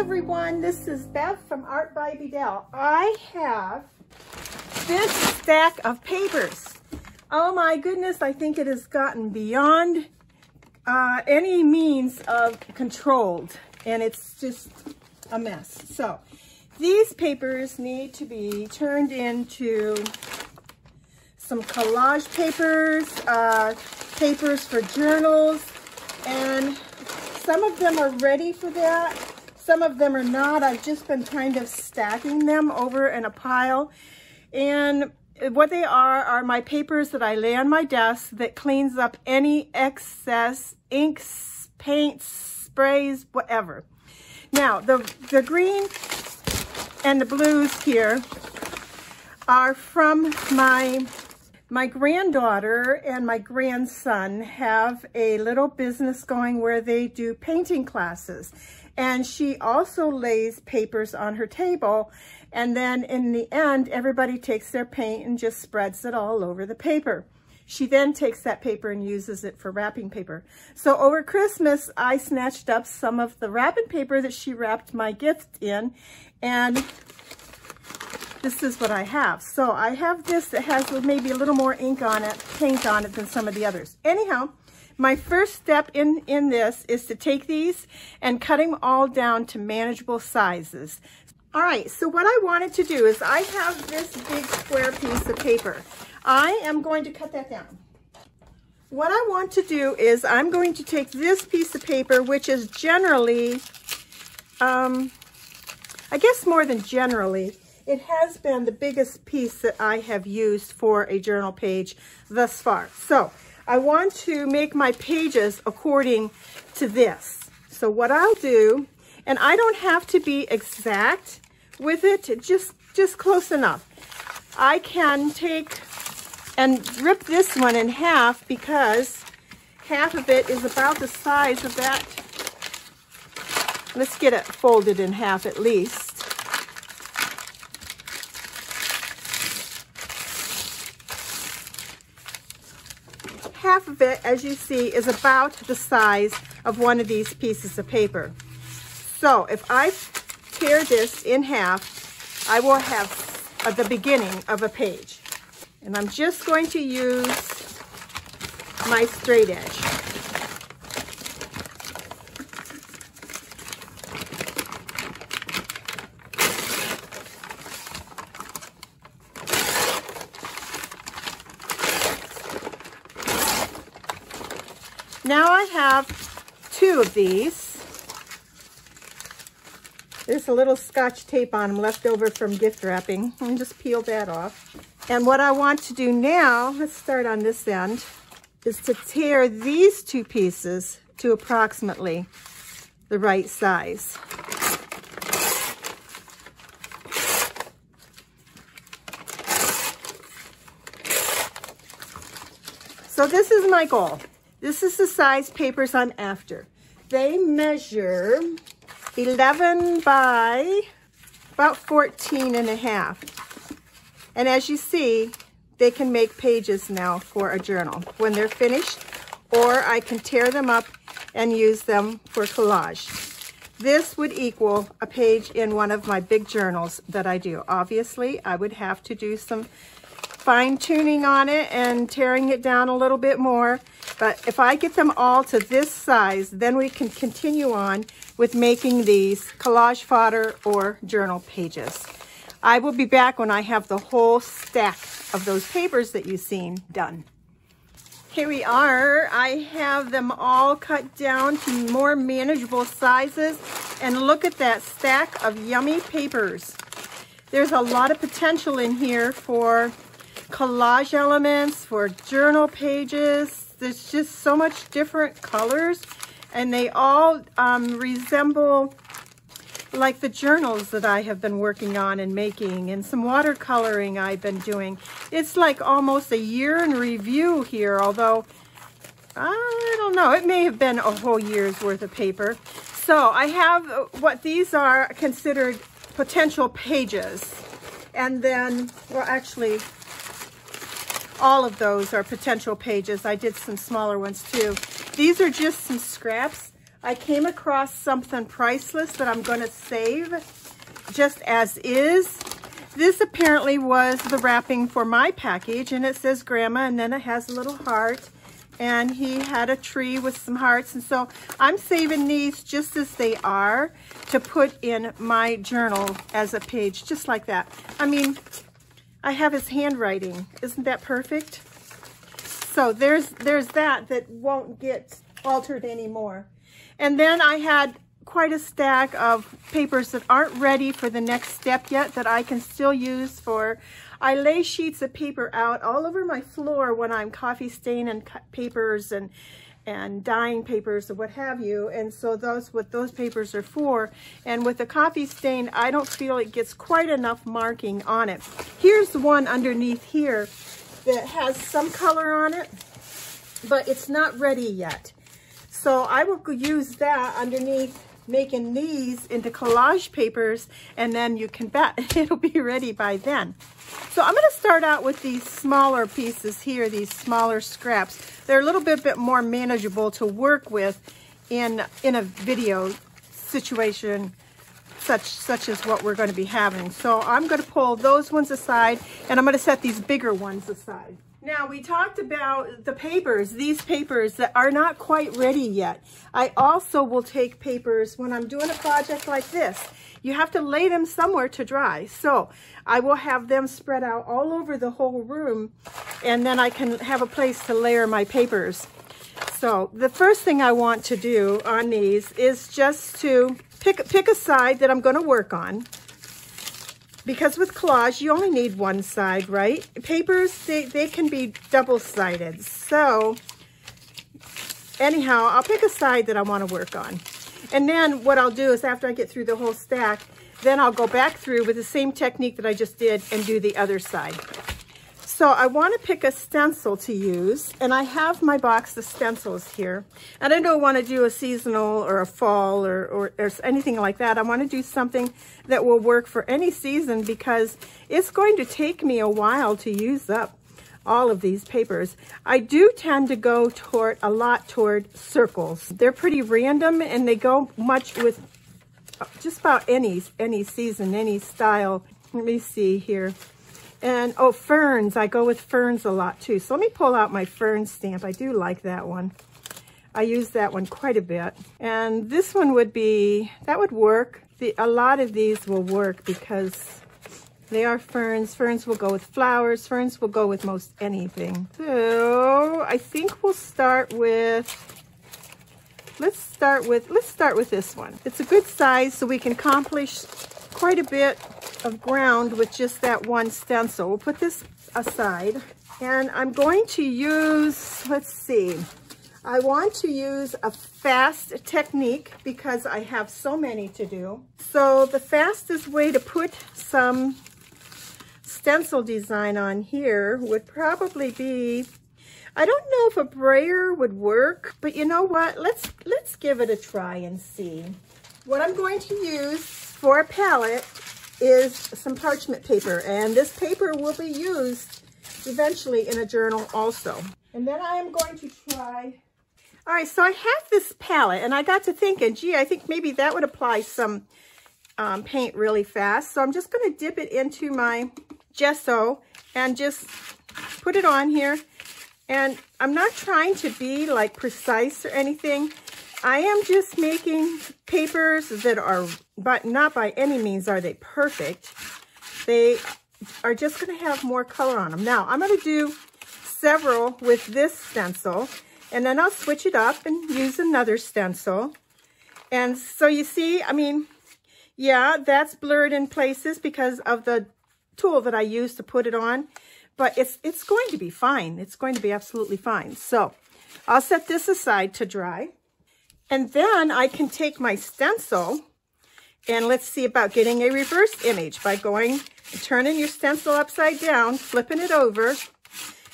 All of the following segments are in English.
everyone, this is Bev from Art by Bedell. I have this stack of papers. Oh my goodness, I think it has gotten beyond any means of controlled, and it's just a mess. So these papers need to be turned into some collage papers, papers for journals, and some of them are ready for that. Some of them are not. I've just been kind of stacking them over in a pile. And what they are my papers that I lay on my desk that cleans up any excess inks, paints, sprays, whatever. Now, the green and the blues here are from my granddaughter and my grandson have a little business going where they do painting classes. And she also lays papers on her table. And then in the end, everybody takes their paint and just spreads it all over the paper. She then takes that paper and uses it for wrapping paper. So over Christmas, I snatched up some of the wrapping paper that she wrapped my gift in. And this is what I have. So I have this that has maybe a little more ink on it, paint on it than some of the others. Anyhow, my first step in this is to take these and cut them all down to manageable sizes. All right, so what I wanted to do is I have this big square piece of paper. I am going to cut that down. What I want to do is I'm going to take this piece of paper, which is generally, I guess more than generally, it has been the biggest piece that I have used for a journal page thus far. So I want to make my pages according to this. So what I'll do, and I don't have to be exact with it, just close enough. I can take and rip this one in half because half of it is about the size of that. Let's get it folded in half at least. Half of it, as you see, is about the size of one of these pieces of paper. So if I tear this in half, I will have the beginning of a page. And I'm just going to use my straight edge. Now I have two of these. There's a little Scotch tape on them left over from gift wrapping. I'll just peel that off. And what I want to do now, let's start on this end, is to tear these two pieces to approximately the right size. So this is my goal. This is the size papers I'm after. They measure 11 by about 14 and a half. And as you see, they can make pages now for a journal when they're finished, or I can tear them up and use them for collage. This would equal a page in one of my big journals that I do. Obviously, I would have to do some fine tuning on it and tearing it down a little bit more. But if I get them all to this size, then we can continue on with making these collage fodder or journal pages. I will be back when I have the whole stack of those papers that you've seen done. Here we are. I have them all cut down to more manageable sizes. And look at that stack of yummy papers. There's a lot of potential in here for collage elements, for journal pages. There's just so much different colors, and they all resemble like the journals that I have been working on and making, and some watercoloring I've been doing. It's like almost a year in review here, although I don't know, it may have been a whole year's worth of paper. So I have what these are considered potential pages, and then, well, actually all of those are potential pages. I did some smaller ones too. These are just some scraps I came across something priceless that I'm going to save just as is. This apparently was the wrapping for my package, and it says Grandma, and then it has a little heart, and he had a tree with some hearts, and so I'm saving these just as they are to put in my journal as a page, just like that. I mean, I have his handwriting. Isn't that perfect? So there's that won't get altered anymore. And then I had quite a stack of papers that aren't ready for the next step yet that I can still use for, I lay sheets of paper out all over my floor when I'm coffee staining papers and dyeing papers or what have you. And so that's what those papers are for. And with the coffee stain, I don't feel it gets quite enough marking on it. Here's one underneath here that has some color on it, but it's not ready yet. So I will use that underneath, making these into collage papers, and then you can bet it'll be ready by then. So I'm going to start out with these smaller pieces here, these smaller scraps. They're a little bit more manageable to work with in a video situation such as what we're going to be having. So I'm going to pull those ones aside, and I'm going to set these bigger ones aside. Now, we talked about the papers, these papers that are not quite ready yet. I also will take papers when I'm doing a project like this. You have to lay them somewhere to dry. So I will have them spread out all over the whole room, and then I can have a place to layer my papers. So the first thing I want to do on these is just to pick a side that I'm going to work on. Because with collage, you only need one side, right? Papers, they can be double-sided. So anyhow, I'll pick a side that I want to work on. And then what I'll do is after I get through the whole stack, then I'll go back through with the same technique that I just did and do the other side. So I want to pick a stencil to use, and I have my box of stencils here. And I don't want to do a seasonal or a fall or anything like that. I want to do something that will work for any season because it's going to take me a while to use up all of these papers. I do tend to go a lot toward circles. They're pretty random, and they go much with just about any season, any style. Let me see here. And, oh, ferns. I go with ferns a lot, too. So let me pull out my fern stamp. I do like that one. I use that one quite a bit. And this one would be, that would work. A lot of these will work because they are ferns. Ferns will go with flowers. Ferns will go with most anything. So I think we'll start with, let's start with this one. It's a good size, so we can accomplish quite a bit of ground with just that one stencil. We'll put this aside, and I'm going to use, let's see, I want to use a fast technique because I have so many to do. So the fastest way to put some stencil design on here would probably be, I don't know if a brayer would work, but you know what, let's give it a try and see. What I'm going to use for a palette is some parchment paper, and this paper will be used eventually in a journal also. And then I am going to try, all right, so I have this palette, and I got to thinking, gee, I think maybe that would apply some paint really fast. So I'm just going to dip it into my gesso and just put it on here. And I'm not trying to be like precise or anything. I am just making papers that are, but not by any means are they perfect. They are just going to have more color on them. Now, I'm going to do several with this stencil, and then I'll switch it up and use another stencil. And so you see, I mean, yeah, that's blurred in places because of the tool that I use to put it on, but it's going to be fine. It's going to be absolutely fine. So I'll set this aside to dry. And then I can take my stencil, and let's see about getting a reverse image by going and turning your stencil upside down, flipping it over,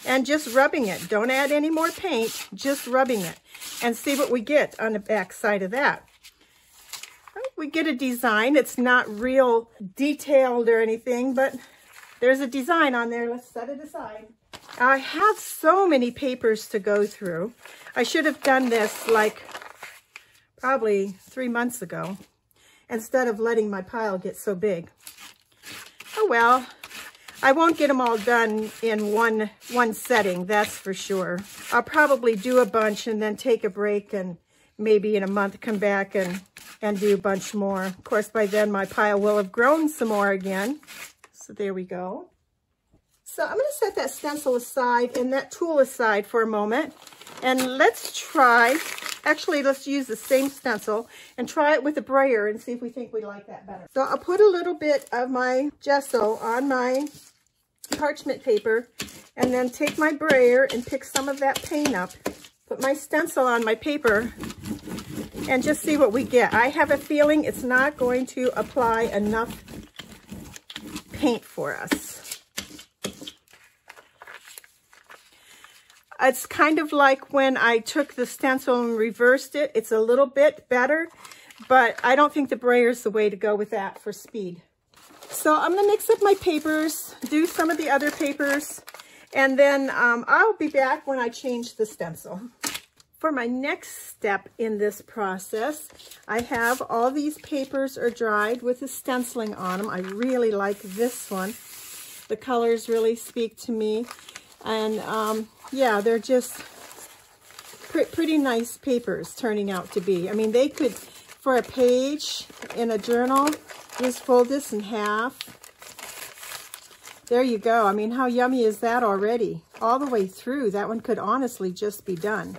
and just rubbing it. Don't add any more paint, just rubbing it, and see what we get on the back side of that. We get a design. It's not real detailed or anything, but there's a design on there. Let's set it aside. I have so many papers to go through. I should have done this like probably 3 months ago, instead of letting my pile get so big. Oh well, I won't get them all done in one setting, that's for sure. I'll probably do a bunch and then take a break, and maybe in a month come back and do a bunch more. Of course, by then my pile will have grown some more again. So there we go. So I'm going to set that stencil aside and that tool aside for a moment. And let's try, actually let's use the same stencil and try it with a brayer and see if we think we like that better. So I'll put a little bit of my gesso on my parchment paper and then take my brayer and pick some of that paint up. Put my stencil on my paper and just see what we get. I have a feeling it's not going to apply enough paint for us. It's kind of like when I took the stencil and reversed it. It's a little bit better, but I don't think the brayer is the way to go with that for speed. So I'm going to mix up my papers, do some of the other papers, and then I'll be back when I change the stencil. For my next step in this process, I have all these papers are dried with the stenciling on them. I really like this one. The colors really speak to me. And yeah, they're just pretty nice papers turning out to be. I mean, they could, for a page in a journal, just fold this in half. There you go. I mean, how yummy is that already? All the way through. That one could honestly just be done.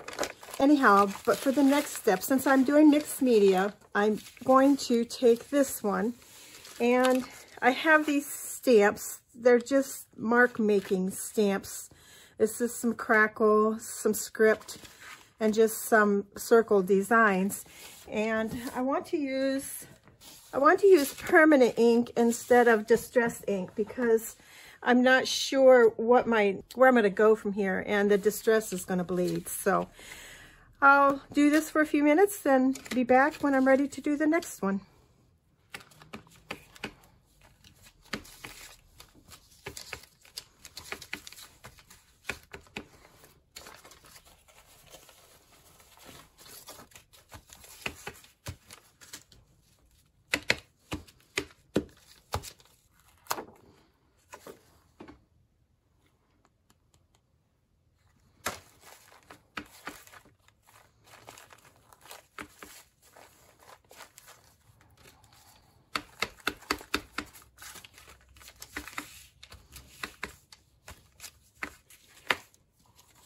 Anyhow, but for the next step, since I'm doing mixed media, I'm going to take this one, and I have these stamps. They're just mark making stamps. This is some crackle, some script, and just some circle designs. And I want to use permanent ink instead of distress ink because I'm not sure where I'm going to go from here, and the distress is going to bleed. So I'll do this for a few minutes and be back when I'm ready to do the next one.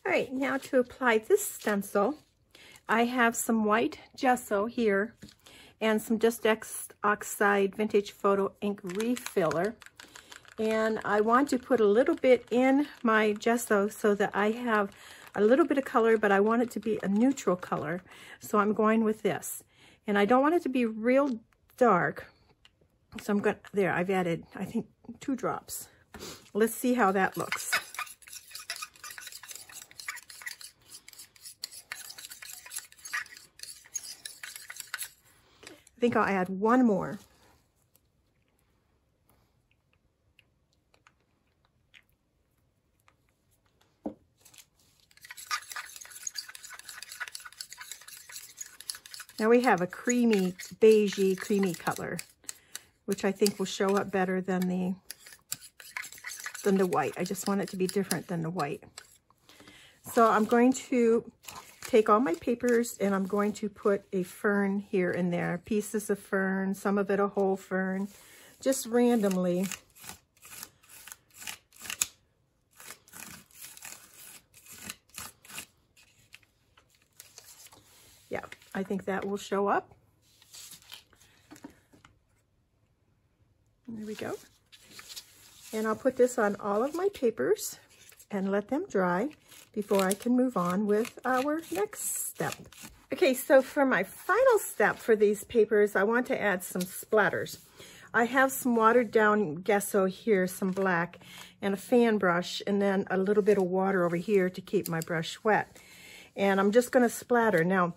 All right, now to apply this stencil, I have some white gesso here and some Just X Oxide Vintage Photo Ink Refiller. And I want to put a little bit in my gesso so that I have a little bit of color, but I want it to be a neutral color. So I'm going with this. And I don't want it to be real dark. So I'm going, there, I've added, I think, 2 drops. Let's see how that looks. I think I'll add 1 more. Now we have a creamy, beigey, creamy color, which I think will show up better than the white. I just want it to be different than the white. So I'm going to take all my papers and I'm going to put a fern here and there, pieces of fern, some of it a whole fern, just randomly. Yeah, I think that will show up. There we go. And I'll put this on all of my papers and let them dry before I can move on with our next step. Okay, so for my final step for these papers, I want to add some splatters. I have some watered down gesso here, some black, and a fan brush, and then a little bit of water over here to keep my brush wet. And I'm just going to splatter. Now,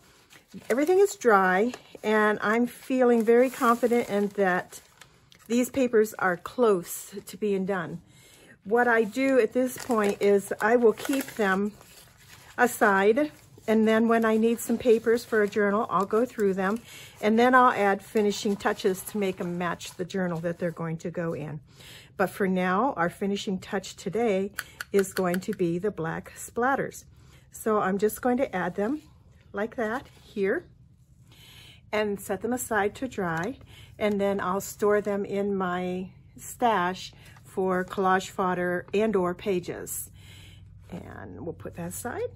everything is dry, and I'm feeling very confident in that these papers are close to being done. What I do at this point is I will keep them aside And then when I need some papers for a journal, I'll go through them. And then I'll add finishing touches to make them match the journal that they're going to go in. But for now, our finishing touch today is going to be the black splatters. So I'm just going to add them like that here and set them aside to dry. And then I'll store them in my stash for collage fodder and or pages. And we'll put that aside.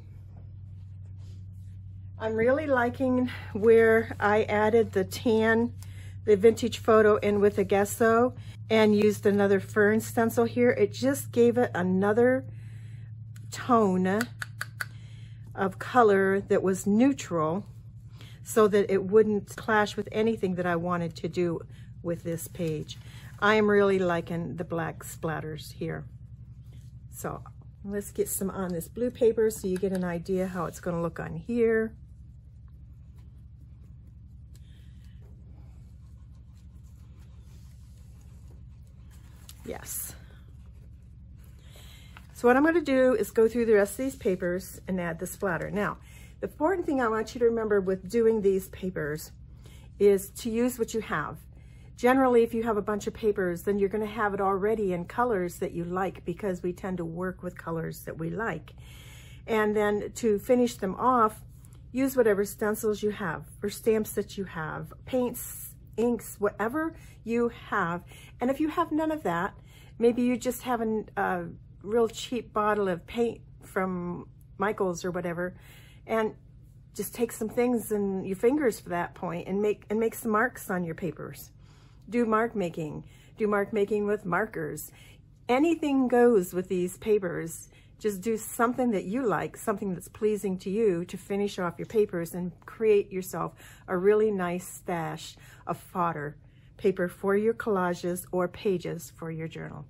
I'm really liking where I added the vintage photo in with a gesso and used another fern stencil here. It just gave it another tone of color that was neutral so that it wouldn't clash with anything that I wanted to do with this page. I am really liking the black splatters here. So let's get some on this blue paper so you get an idea how it's going to look on here. Yes. So what I'm going to do is go through the rest of these papers and add the splatter. Now, the important thing I want you to remember with doing these papers is to use what you have. Generally, if you have a bunch of papers, then you're going to have it already in colors that you like because we tend to work with colors that we like. And then to finish them off, use whatever stencils you have or stamps that you have, paints, inks, whatever you have. And if you have none of that, maybe you just have a real cheap bottle of paint from Michael's or whatever, and just take some things in your fingers for that point and make some marks on your papers. Do mark making with markers. Anything goes with these papers. Just do something that you like, something that's pleasing to you to finish off your papers and create yourself a really nice stash of fodder paper for your collages or pages for your journal.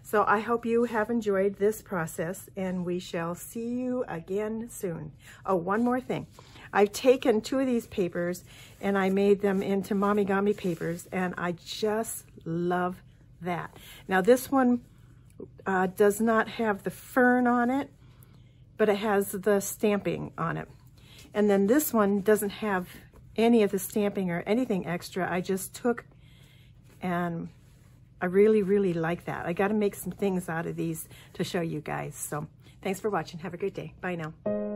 So I hope you have enjoyed this process and we shall see you again soon. Oh, one more thing. I've taken 2 of these papers and I made them into Momigami papers and I just love that. Now this one does not have the fern on it, but it has the stamping on it. And then this one doesn't have any of the stamping or anything extra. I just took, and I really, really like that. I got to make some things out of these to show you guys. So thanks for watching. Have a great day. Bye now.